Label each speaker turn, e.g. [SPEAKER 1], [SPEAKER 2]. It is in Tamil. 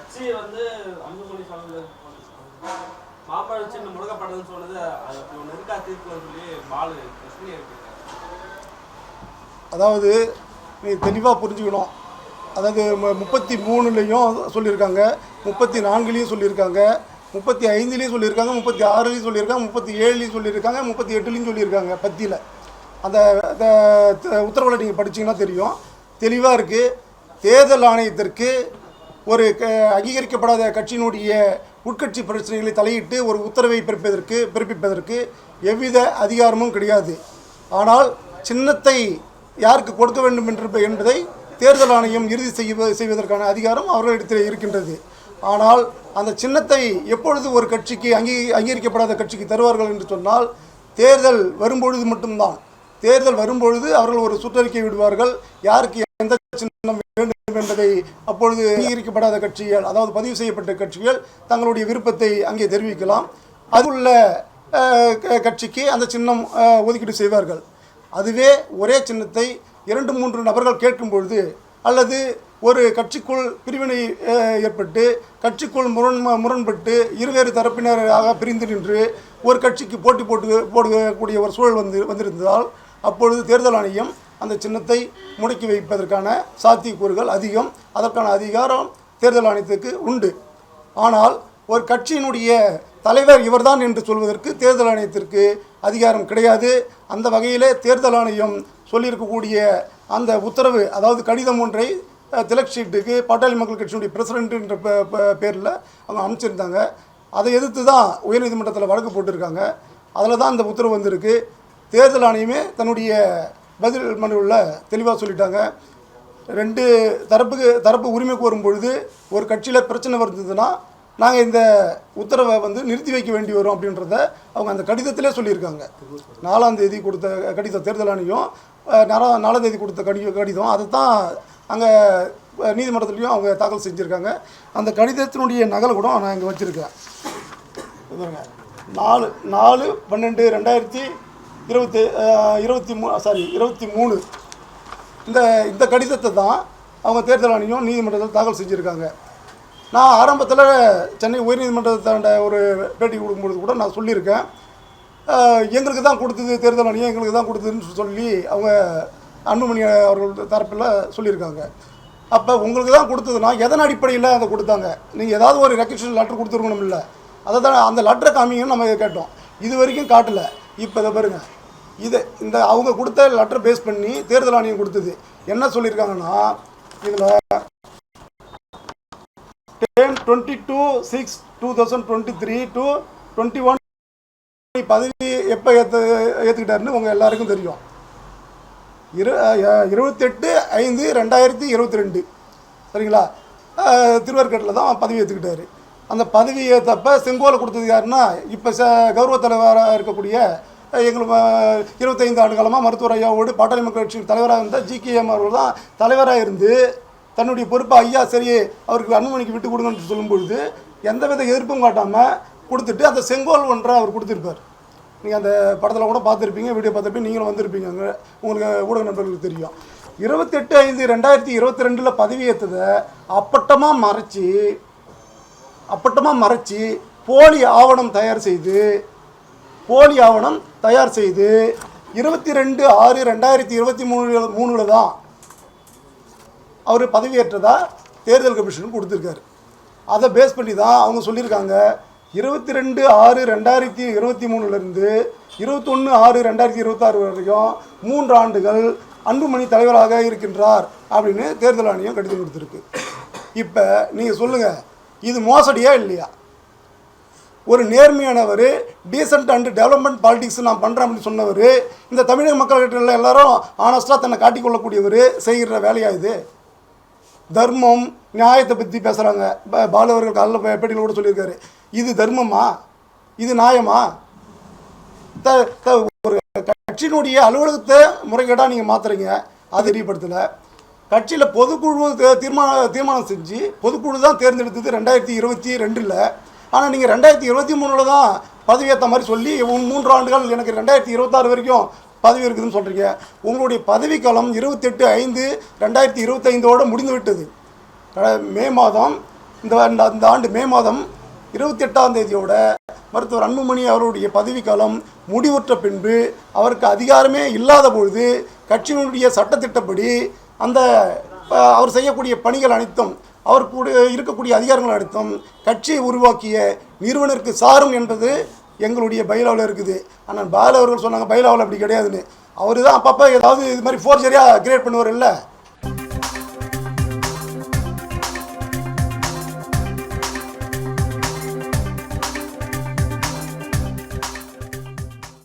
[SPEAKER 1] கட்சி வந்து அன்புமணி சொன்னது மாம்பழ சின்ன முழுகப்பட்டதுன்னு சொன்னது அது ஒன்று இருக்கா தீர்ப்புன்னு சொல்லி பாலு பிரச்சனை இருக்கு.
[SPEAKER 2] அதாவது நீ தெளிவாக புரிஞ்சுக்கணும். அதாவது 33லையும் சொல்லியிருக்காங்க, 34லையும் சொல்லியிருக்காங்க, 35லையும் சொல்லியிருக்காங்க, 36லையும் சொல்லியிருக்காங்க, 37லையும் சொல்லியிருக்காங்க, 38லையும் சொல்லியிருக்காங்க. பத்தியில் அந்த உத்தரவில் நீங்கள் படித்தீங்கன்னா தெரியும், தெளிவாக இருக்குது. தேர்தல் ஆணையத்திற்கு ஒரு அங்கீகரிக்கப்படாத கட்சியினுடைய உட்கட்சி பிரச்சனைகளை தலையிட்டு ஒரு உத்தரவை பிறப்பிப்பதற்கு எவ்வித அதிகாரமும் கிடையாது. ஆனால் சின்னத்தை யாருக்கு கொடுக்க வேண்டும் என்பதை தேர்தல் ஆணையம் இறுதி செய்வதற்கான அதிகாரம் அவர்களிடத்தில் இருக்கின்றது. ஆனால் அந்த சின்னத்தை எப்பொழுது ஒரு கட்சிக்கு அங்கீகரிக்கப்படாத கட்சிக்கு தருவார்கள் என்று சொன்னால் தேர்தல் வரும்பொழுது மட்டும்தான். தேர்தல் வரும்பொழுது அவர்கள் ஒரு சுற்றறிக்கை விடுவார்கள், யாருக்கு எந்த சின்னம் வேண்டும் என்பதை அப்பொழுது அங்கீகரிக்கப்படாத கட்சிகள், அதாவது பதிவு செய்யப்பட்ட கட்சிகள் தங்களுடைய விருப்பத்தை அங்கே தெரிவிக்கலாம். அதுள்ள கட்சிக்கு அந்த சின்னம் ஒதுக்கீடு செய்வார்கள். அதுவே ஒரே சின்னத்தை 2-3 நபர்கள் கேட்கும் பொழுது அல்லது ஒரு கட்சிக்குள் பிரிவினை ஏற்பட்டு கட்சிக்குள் முரண்பட்டு இருவேறு தரப்பினராக பிரிந்து நின்று ஒரு கட்சிக்கு போடக்கூடிய ஒரு சூழல் வந்திருந்தால் அப்பொழுது தேர்தல் ஆணையம் அந்த சின்னத்தை முடக்கி வைப்பதற்கான சாத்தியக்கூறுகள் அதிகம். அதற்கான அதிகாரம் தேர்தல் ஆணையத்துக்கு உண்டு. ஆனால் ஒரு கட்சியினுடைய தலைவர் இவர்தான் என்று சொல்வதற்கு தேர்தல் ஆணையத்திற்கு அதிகாரம் கிடையாது. அந்த வகையிலே தேர்தல் ஆணையம் சொல்லியிருக்கக்கூடிய அந்த உத்தரவு, அதாவது கடிதம் ஒன்றை திலக் ஷீட்டுக்கு பாட்டாளி மக்கள் கட்சியினுடைய பிரசிடென்ட் என்ற பேரில் அவங்க அனுப்பிச்சிருந்தாங்க. அதை எதிர்த்து தான் உயர்நீதிமன்றத்தில் வழக்கு போட்டிருக்காங்க. அதில் தான் அந்த உத்தரவு வந்திருக்கு. தேர்தல் ஆணையமே தன்னுடைய பதில் மனுவில் தெளிவாக சொல்லிட்டாங்க. 2 தரப்பு உரிமை கோரும் பொழுது ஒரு கட்சியில் பிரச்சனை வருதுன்னா நாங்கள் இந்த உத்தரவை நிறுத்தி வைக்க வேண்டி வரும் அப்படின்றத அவங்க அந்த கடிதத்திலே சொல்லியிருக்காங்க. 4ஆம் தேதி கொடுத்த கடிதம், தேர்தல் ஆணையம் 4ஆம் தேதி கொடுத்த கடிதம், அதை தான் அங்கே நீதிமன்றத்துலேயும் அவங்க தாக்கல் செஞ்சுருக்காங்க. அந்த கடிதத்தினுடைய நகல் கூட நான் இங்கே வச்சுருக்கேன். 4/12/2023 இந்த கடிதத்தை தான் அவங்க தேர்தல் ஆணையம் நீதிமன்றத்தில் தாக்கல் செஞ்சுருக்காங்க. நான் ஆரம்பத்தில் சென்னை உயர்நீதிமன்றத்தாண்ட ஒரு பேட்டி கொடுக்கும்பொழுது கூட நான் சொல்லியிருக்கேன், எங்களுக்கு தான் கொடுத்தது தேர்தல் ஆணையம், எங்களுக்கு தான் கொடுத்ததுன்னு சொல்லி அவங்க அன்புமணி அவர்கள் தரப்பில் சொல்லியிருக்காங்க. அப்போ உங்களுக்கு தான் கொடுத்ததுன்னா எதன் அடிப்படையில் அதை கொடுத்தாங்க? நீங்கள் ஏதாவது ஒரு ரெக்வெஸ்ட் லெட்டர் கொடுத்துருக்கணும் இல்லை? அதை தான் அந்த லெட்டரை காமிங்கன்னு நம்ம கேட்டோம். இது வரைக்கும் காட்டலை. இப்போ இதை பாருங்கள், இந்த அவங்க கொடுத்த லெட்டர் பேஸ் பண்ணி தேர்தல் ஆணையம் கொடுத்தது என்ன சொல்லியிருக்காங்கன்னா, இதில் 10/22/6/2023 to 21 பதவி எப்போ ஏற்றுக்கிட்டாருன்னு உங்கள் எல்லாருக்கும் தெரியும். 28/5/2022 சரிங்களா? திருவேற்காட்டில் தான் பதவி ஏற்றுக்கிட்டாரு. அந்த பதவி ஏற்றப்போ செங்கோலை கொடுத்தது யாருன்னா இப்போ கௌரவ தலைவராக இருக்கக்கூடிய எங்களுக்கு 25 ஆண்டு காலமாக மருத்துவர் ஐயாவோடு பாட்டாளி மக்கள் கட்சியின் தலைவராக இருந்த GKM அவர்கள் தான் தலைவராக இருந்து தன்னுடைய பொறுப்பை ஐயா சரி அவருக்கு அன்புமணிக்கு விட்டு கொடுங்கன்னு சொல்லும்பொழுது எந்தவித எதிர்ப்பும் காட்டாமல் கொடுத்துட்டு அந்த செங்கோல் ஒன்றை அவர் கொடுத்துருப்பார். நீங்கள் அந்த படத்தில் கூட பார்த்துருப்பீங்க, வீடியோ பார்த்துருப்பீங்க, நீங்களும் வந்திருப்பீங்க, அங்கே உங்களுக்கு ஊடக நண்பர்களுக்கு தெரியும். 28/5/2022 பதவி ஏற்றதை அப்பட்டமாக மறைச்சி போலி ஆவணம் தயார் செய்து 22/6/2023 தான் அவர் பதவியேற்றதா தேர்தல் கமிஷனுக்கு கொடுத்துருக்காரு. அதை பேஸ் பண்ணி தான் அவங்க சொல்லியிருக்காங்க 22/6/2023 21/6/2026 வரைக்கும் 3 ஆண்டுகள் அன்புமணி தலைவராக இருக்கின்றார் அப்படின்னு தேர்தல் ஆணையம் கடிதம் கொடுத்துருக்கு. இப்போ நீங்கள் சொல்லுங்கள், இது மோசடியா இல்லையா? ஒரு நேர்மையானவர், டீசென்ட் அண்ட் டெவலப்மெண்ட் பாலிடிக்ஸ் நான் பண்ணுறேன் அப்படின்னு சொன்னவர், இந்த தமிழக மக்கள்கிட்ட எல்லாரும் ஆனஸ்டாக தன்னை காட்டிக்கொள்ளக்கூடியவர் செய்கிற வேலையா இது? தர்மம் நியாயத்தை பற்றி பேசுகிறாங்க. பாலு அவர்கள் காலையில் பேட்டியில் கூட சொல்லியிருக்காரு, இது தர்மமா, இது நியாயமா? ஒரு கட்சியினுடைய அலுவலகத்தை முறைகேடாக நீங்கள் மாற்றுறீங்க, அதை தெரியப்படுத்தலை. கட்சியில் பொதுக்குழு தீர்மானம் செஞ்சு பொதுக்குழு தான் தேர்ந்தெடுத்தது 2022. ஆனால் நீங்கள் 2023 தான் பதவியேற்ற மாதிரி சொல்லி 3 ஆண்டுகள் எனக்கு 2026 வரைக்கும் பதவி இருக்குதுன்னு சொல்கிறீங்க. உங்களுடைய பதவிக்காலம் 28/5/2025 முடிந்து விட்டது. மே மாதம் இந்த ஆண்டு மே மாதம் 28ஆம் தேதியோட மருத்துவர் அன்புமணி அவருடைய பதவிக்காலம் முடிவுற்ற பின்பு அவருக்கு அதிகாரமே இல்லாத பொழுது கட்சியினுடைய சட்டத்திட்டப்படி அந்த அவர் செய்யக்கூடிய பணிகள் அனைத்தும் அவருக்கு இருக்கக்கூடிய அதிகாரங்கள் அனைத்தும் கட்சியை உருவாக்கிய நிறுவனருக்கு சாரும் என்பது எங்களுடைய பைலாவில் இருக்குது. ஆனால் பால அவர்கள் சொன்னாங்க பைலாவில் அப்படி கிடையாதுன்னு. அவர் தான் அப்பப்போ ஏதாவது இது மாதிரி ஃபோர்ஜரியாக கிரியேட் பண்ணுவார் இல்லை.